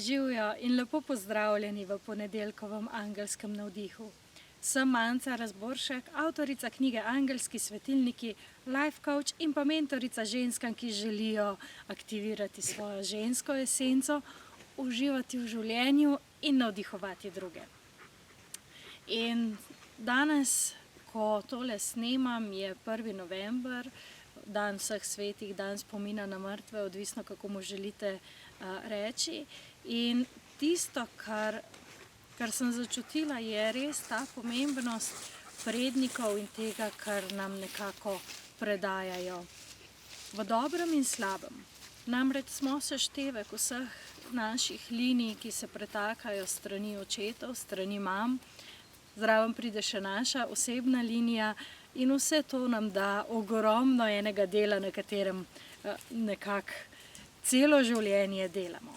Živjo in lepo pozdravljeni v ponedeljkovem angelskem navdihu. Sem Manca Razboršek, avtorica knjige Angelski svetilniki, life coach in pa mentorica ženskam, ki želijo aktivirati svojo žensko esenco, uživati v življenju in navdihovati druge. In danes, ko tole snemam, je 1. november, dan vseh svetih, dan spomina na mrtve, odvisno kako mu želite reči. In tisto, kar sem začutila, je res ta pomembnost prednikov in tega, kar nam nekako predajajo. V dobrem in slabem. Namreč smo seštevek vseh naših linij, ki se pretakajo strani očetov, strani mam. Zraven pride še naša osebna linija in vse to nam da ogromno enega dela, na katerem nekako celo življenje delamo.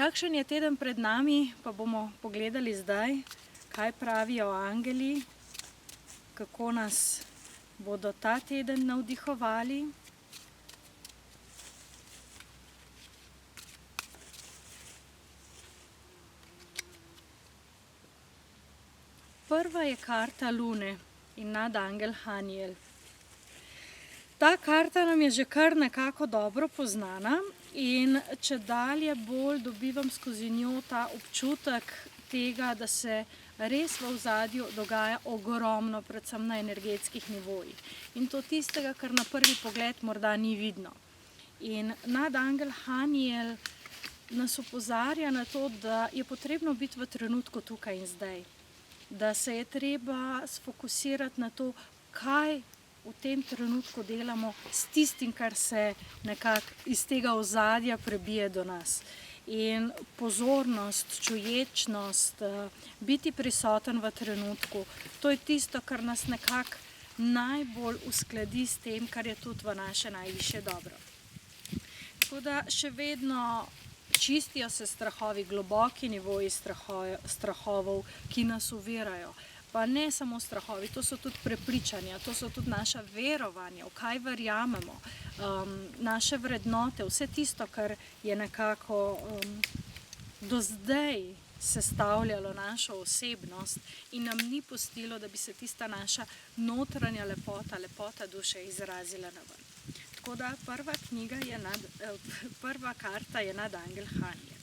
Kakšen je teden pred nami, pa bomo pogledali zdaj, kaj pravijo angeli, kako nas bodo ta teden navdihovali. Prva je karta Lune in nadangel Haniel. Ta karta nam je že kar nekako dobro poznana in čedalje bolj dobivam skozi njo ta občutek tega, da se res v ozadju dogaja ogromno, predvsem na energetskih nivojih. In to tistega, kar na prvi pogled morda ni vidno. In nadangel Haniel nas opozarja na to, da je potrebno biti v trenutku tukaj in zdaj. Da se je treba sfokusirati na to, kaj v tem trenutku delamo s tistim, kar se nekako iz tega ozadja prebije do nas. In pozornost, čuječnost, biti prisoten v trenutku, to je tisto, kar nas nekako najbolj uskladi s tem, kar je tudi v naše najvišje dobro. Tako da še vedno čistijo se strahovi, globoki nivoji strahovov, ki nas ovirajo. Pa ne samo strahovi, to so tudi prepričanja, to so tudi naša verovanja, v kaj verjamemo, naše vrednote, vse tisto, kar je nekako do zdaj sestavljalo našo osebnost in nam ni pustilo, da bi se tista naša notranja lepota, lepota duše izrazila na ven. Tako da prva karta je nadangel Haniel.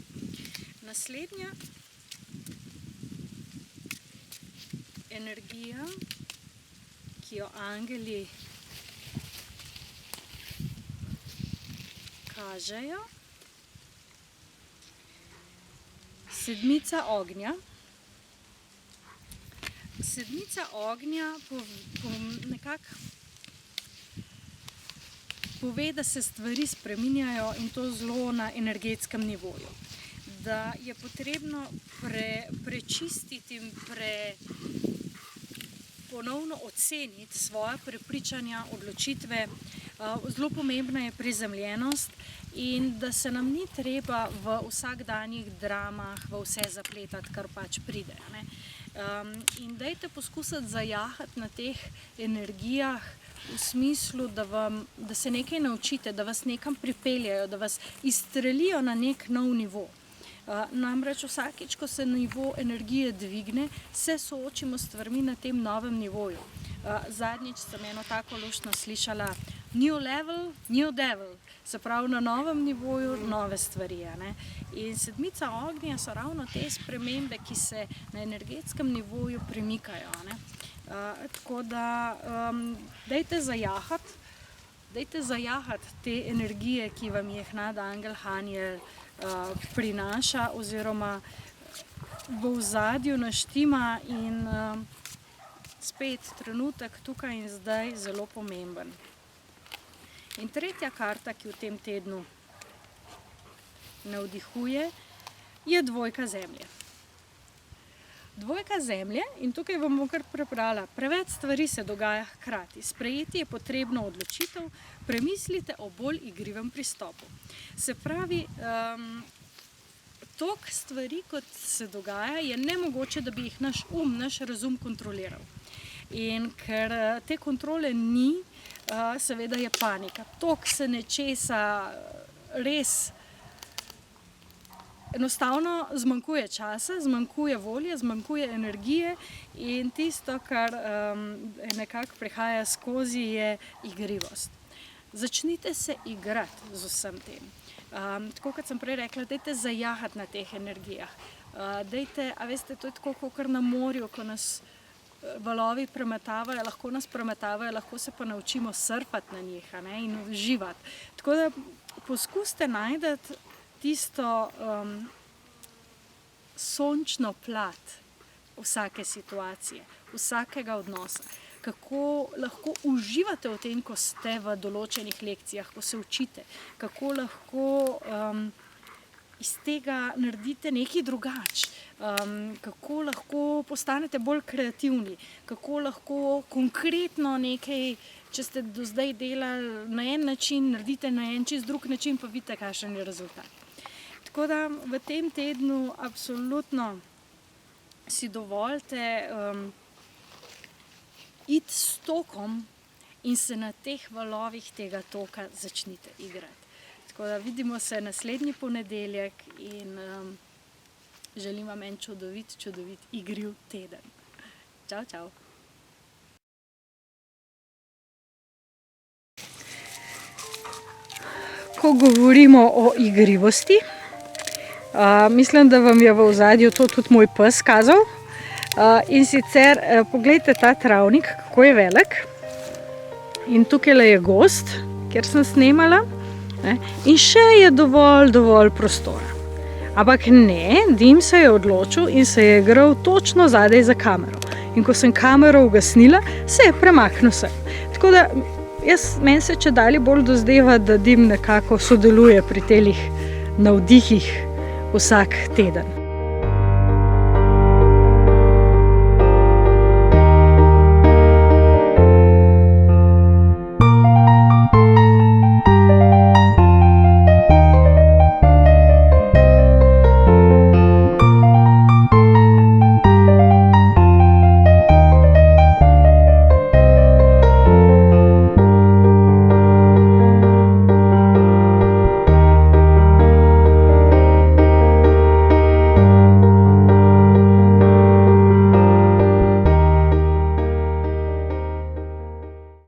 Naslednja energija, ki jo angeli kažejo, sedmica ognja. Sedmica ognja nekako pove, da se stvari spreminjajo in to zelo na energetskem nivoju. Da je potrebno prečistiti in ponovno oceniti svoja prepričanja, odločitve. Zelo pomembna je prizemljenost in da se nam ni treba v vsakdanjih dramah v vse zapletati, kar pač pride. In dajte poskusiti zajahati na teh energijah v smislu, da se nekaj naučite, da vas nekam pripeljajo, da vas izstrelijo na nek nov nivo. Namreč vsakič, ko se nivo energije dvigne, se soočimo s stvarmi na tem novem nivoju. Zadnjič sem eno tako luštno slišala, new level, new devil. Se pravi, na novem nivoju nove stvari. In sedmica ognja so ravno te spremembe, ki se na energetskem nivoju premikajo. Tako da dajte zajahati te energije, ki vam jih nadangel Haniel prinaša oziroma v ozadju naštima in spet trenutek tukaj in zdaj zelo pomemben. In tretja karta, ki v tem tednu navdihuje, je dvojka zemlje. Dvojka zemlje, in tukaj vam bom kar prebrala, preveč stvari se dogaja hkrati. Sprejeti je potrebno odločitev, premislite o bolj igrivem pristopu. Se pravi, toliko stvari, kot se dogaja, je nemogoče, da bi jih naš naš razum kontroliral. In ker te kontrole ni, seveda je panika. Toliko se nečesa res enostavno zmanjkuje časa, zmanjkuje volje, zmanjkuje energije in tisto, kar nekako prihaja skozi, je igrivost. Začnite se igrati z vsem tem. Tako kot sem prej rekla, dajte zajahati na teh energijah. Dajte, a veste, to je tako kakor na morju, ko nas valovi premetavajo, lahko nas premetavajo, lahko se pa naučimo surfati na njih, a ne, in uživati. Tako da poskusite najti tisto sončno plat vsake situacije, vsakega odnosa. Kako lahko uživate v tem, ko ste v določenih lekcijah, ko se učite. Kako lahko iz tega naredite nekaj drugače. Kako lahko postanete bolj kreativni. Kako lahko konkretno nekaj, če ste do zdaj delali na en način, naredite na en čist drug način, pa vidite, kakšen je rezultat. Tako da v tem tednu absolutno si dovolite iti s tokom in se na teh valovih tega toka začnite igrati. Tako da vidimo se naslednji ponedeljek in želim vam en čudovit igriv teden. Čau, čau! Ko govorimo o igrivosti, mislim, da vam je v ozadju to tudi moj pes kazal. In sicer, poglejte ta travnik, kako je velik. In tukaj je gozd, kjer sem snemala. In še je dovolj prostora. Ampak ne, Dim se je odločil in se je igral točno zadaj za kamero. In ko sem kamero ugasnila, se je premaknil sem. Tako da, meni se čedalje bolj dozdeva, da Dim nekako sodeluje pri telih navdihih vsak teden.